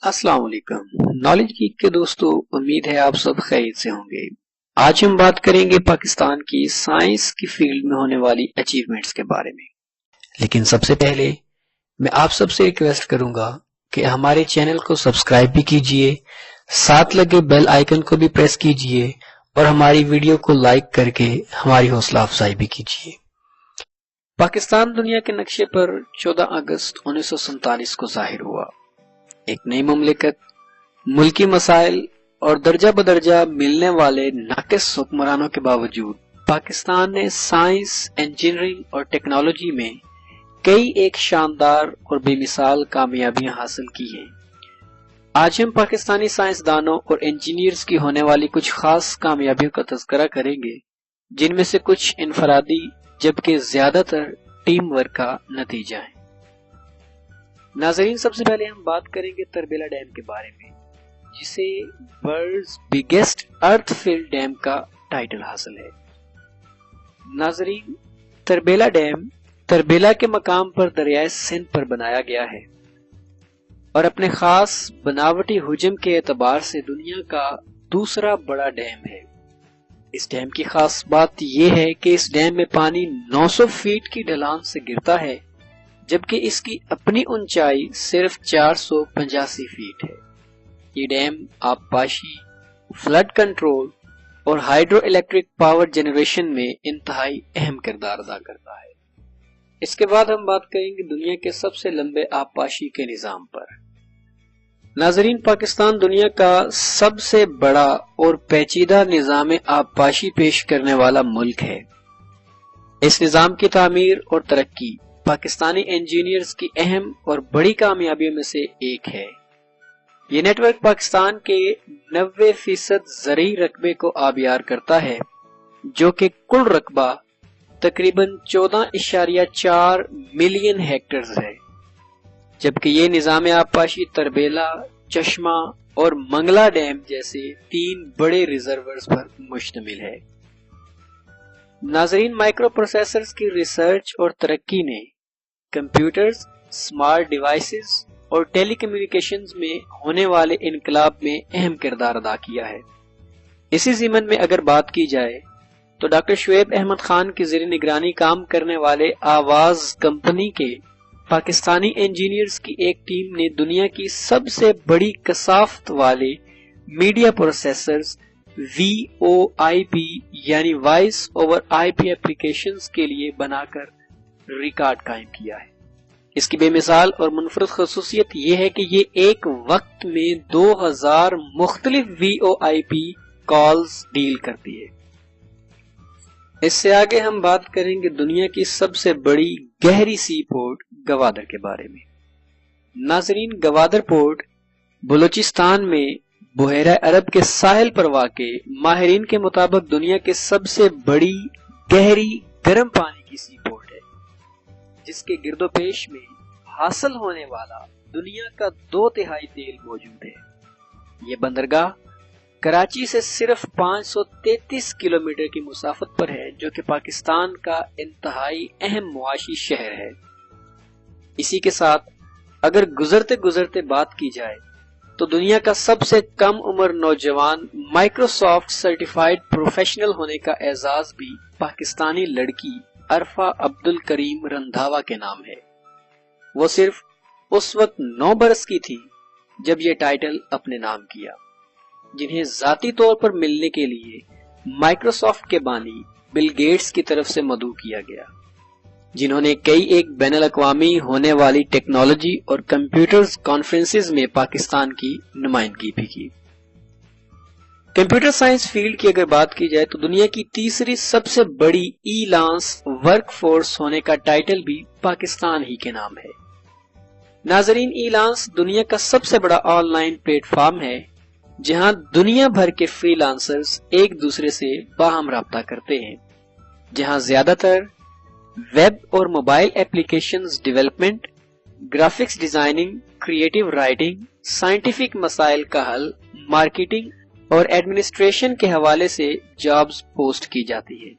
अस्सलाम वालेकुम। Knowledge geek के दोस्तों, उम्मीद है आप सब खैरियत से होंगे। आज हम बात करेंगे पाकिस्तान की साइंस की फील्ड में होने वाली अचीवमेंट्स के बारे में। लेकिन सबसे पहले मैं आप सबसे रिक्वेस्ट करूंगा कि हमारे चैनल को सब्सक्राइब भी कीजिए, साथ लगे बेल आइकन को भी प्रेस कीजिए और हमारी वीडियो को लाइक करके हमारी हौसला अफजाई भी कीजिए। पाकिस्तान दुनिया के नक्शे पर 14 अगस्त 1947 को जाहिर हुआ। एक नई मुमलिकत, मुल्की मसाइल और दर्जा बदर्जा मिलने वाले नाकिस हुक्मरानों के बावजूद पाकिस्तान ने साइंस, इंजीनियरिंग और टेक्नोलॉजी में कई एक शानदार और बेमिसाल कामयाबियां हासिल की हैं। आज हम पाकिस्तानी साइंसदानों और इंजीनियर्स की होने वाली कुछ खास कामयाबियों का तज़किरा करेंगे, जिनमें से कुछ इनफरादी जबकि ज्यादातर टीम वर्क का नतीजा है। नाजरीन, सबसे पहले हम बात करेंगे तरबेला डैम के बारे में, जिसे वर्ल्ड्स बिगेस्ट अर्थ फिल्ड डैम का टाइटल हासिल है। नाजरीन, तरबेला डैम तरबेला के मकाम पर दरियाए सिंध पर बनाया गया है और अपने खास बनावटी हुजम के एतबार से दुनिया का दूसरा बड़ा डैम है। इस डैम की खास बात यह है कि इस डैम में पानी 900 फीट की ढलान से गिरता है, जबकि इसकी अपनी ऊंचाई सिर्फ 485 फीट है। ये डैम आबपाशी, फ्लड कंट्रोल और हाइड्रो इलेक्ट्रिक पावर जनरेशन में इंतहाई अहम किरदार अदा करता है। इसके बाद हम बात करेंगे दुनिया के सबसे लंबे आबपाशी के निजाम पर। नाजरीन, पाकिस्तान दुनिया का सबसे बड़ा और पेचीदा निजाम आबपाशी पेश करने वाला मुल्क है। इस निजाम की तामीर और तरक्की पाकिस्तानी इंजीनियर्स की अहम और बड़ी कामयाबियों में से एक है। ये नेटवर्क पाकिस्तान के 90% ज़रई रकबे को आबियार करता है, जो कि कुल रकबा तकरीबन 14.4 मिलियन हेक्टेयर्स है, जबकि ये निजाम आबपाशी तरबेला, चश्मा और मंगला डैम जैसे 3 बड़े रिजर्वर्स पर मुश्तमिल है। नाजरीन, माइक्रो प्रोसेसर्स की रिसर्च और तरक्की ने कंप्यूटर्स, स्मार्ट डिवाइसेस और टेलीकम्युनिकेशंस में होने वाले इनकलाब में अहम किरदार अदा किया है। इसी ज़िमन में अगर बात की जाए तो डॉक्टर शुएब अहमद खान की ज़ेर निगरानी काम करने वाले आवाज कंपनी के पाकिस्तानी इंजीनियर्स की एक टीम ने दुनिया की सबसे बड़ी कसाफत वाले मीडिया प्रोसेसर्स VoIP यानी वॉइस ओवर IP एप्लीकेशंस के लिए बनाकर रिकॉर्ड कायम किया है। इसकी बेमिसाल और मुनफरद खसूसियत यह है कि ये एक वक्त में 2000 मुख्तलिफ VoIP कॉल्स डील करती है। इससे आगे हम बात करेंगे दुनिया की सबसे बड़ी गहरी सी पोर्ट गवादर के बारे में। नाजरीन, गवादर पोर्ट बलूचिस्तान में बुहेरा अरब के साहिल पर वाक़े माहिरीन के मुताबिक दुनिया के सबसे बड़ी गहरी गर्म पानी की सी पोर्ट है, जिसके गिरदोपेश में हासिल होने वाला दुनिया का 2/3 तेल मौजूद है। ये बंदरगाह कराची से सिर्फ 533 किलोमीटर की मुसाफत पर है, जो कि पाकिस्तान का इंतहाई अहम मुआशी शहर है। इसी के साथ अगर गुजरते गुजरते बात की जाए तो दुनिया का सबसे कम उम्र नौजवान माइक्रोसॉफ्ट सर्टिफाइड प्रोफेशनल होने का एजाज भी पाकिस्तानी लड़की अरफा अब्दुल करीम रंधावा के नाम है। वो सिर्फ उस वक्त 9 बरस की थी जब ये टाइटल अपने नाम किया, जिन्हें जाती तौर पर मिलने के लिए माइक्रोसॉफ्ट के बानी बिल गेट्स की तरफ से मदऊ किया गया, जिन्होंने कई एक बैनुल अक़वामी होने वाली टेक्नोलॉजी और कंप्यूटर्स कॉन्फ्रेंसेस में पाकिस्तान की नुमाइंदगी भी की। कंप्यूटर साइंस फील्ड की अगर बात की जाए तो दुनिया की तीसरी सबसे बड़ी ई-लांस वर्कफोर्स होने का टाइटल भी पाकिस्तान ही के नाम है। नाजरीन, ई-लांस दुनिया का सबसे बड़ा ऑनलाइन प्लेटफॉर्म है, जहां दुनिया भर के फ्रीलांसर्स एक दूसरे से बाहम राब्ता करते हैं, जहां ज्यादातर वेब और mobile applications development, graphics designing, creative writing, scientific मसाइल का हल, मार्केटिंग और एडमिनिस्ट्रेशन के हवाले से जॉब्स पोस्ट की जाती है,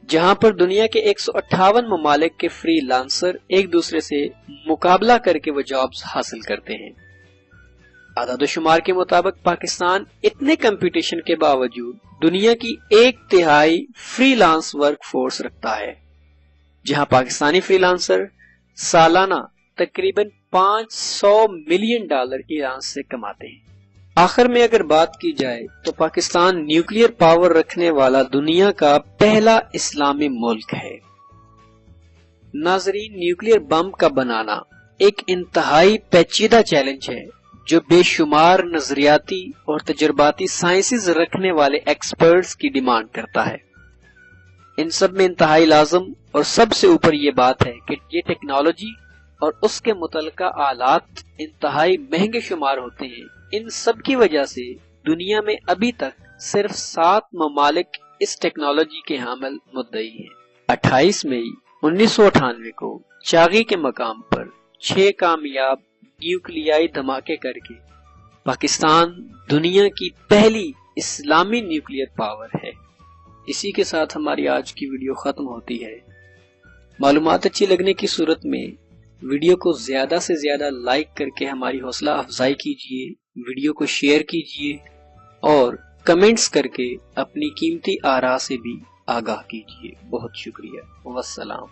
जहां पर दुनिया के 158 ममालिक के फ्रीलांसर एक दूसरे से मुकाबला करके वो जॉब्स हासिल करते हैं। اعداد و شمار کے مطابق پاکستان اتنے کمپٹیشن کے باوجود دنیا کی 1/3 فری لانس ورک فورس رکھتا ہے، جہاں پاکستانی فری لانسر سالانہ تقریباً $500 ملین ایران سے کماتے ہیں۔ آخر میں اگر بات کی جائے تو پاکستان نیوکلیئر پاور رکھنے والا دنیا کا پہلا اسلامی ملک ہے۔ ناظرین، نیوکلیئر بم کا بنانا ایک انتہائی پیچیدہ چیلنج ہے جو بے شمار نظریاتی اور تجرباتی سائنسز رکھنے والے ایکسپرٹس کی ڈیمانڈ کرتا ہے۔ ان سب میں انتہائی لازم اور سب سے اوپر یہ بات ہے کہ یہ ٹیکنالوجی اور اس کے متعلقہ آلات انتہائی مہنگے شمار ہوتے ہیں۔ ان سب کی وجہ سے دنیا میں ابھی تک صرف 7 ممالک اس ٹیکنالوجی کے حامل مدعی ہیں۔ 28 مئی 1998 کو چاغی کے مقام پر 6 کامیاب نیوکلیائی دھماکے کر کے پاکستان دنیا کی پہلی اسلامی نیوکلیئر پاور ہے۔ اسی کے ساتھ ہماری آج کی ویڈیو ختم ہوتی ہے۔ معلومات اچھی لگنے کی صورت میں ویڈیو کو زیادہ سے زیادہ لائک کر کے ہماری حوصلہ افزائی کیجیے، ویڈیو کو شیئر کیجیے اور کمنٹس کر کے اپنی قیمتی آراء سے بھی آگاہ کیجیے۔ بہت شکریہ، والسلام۔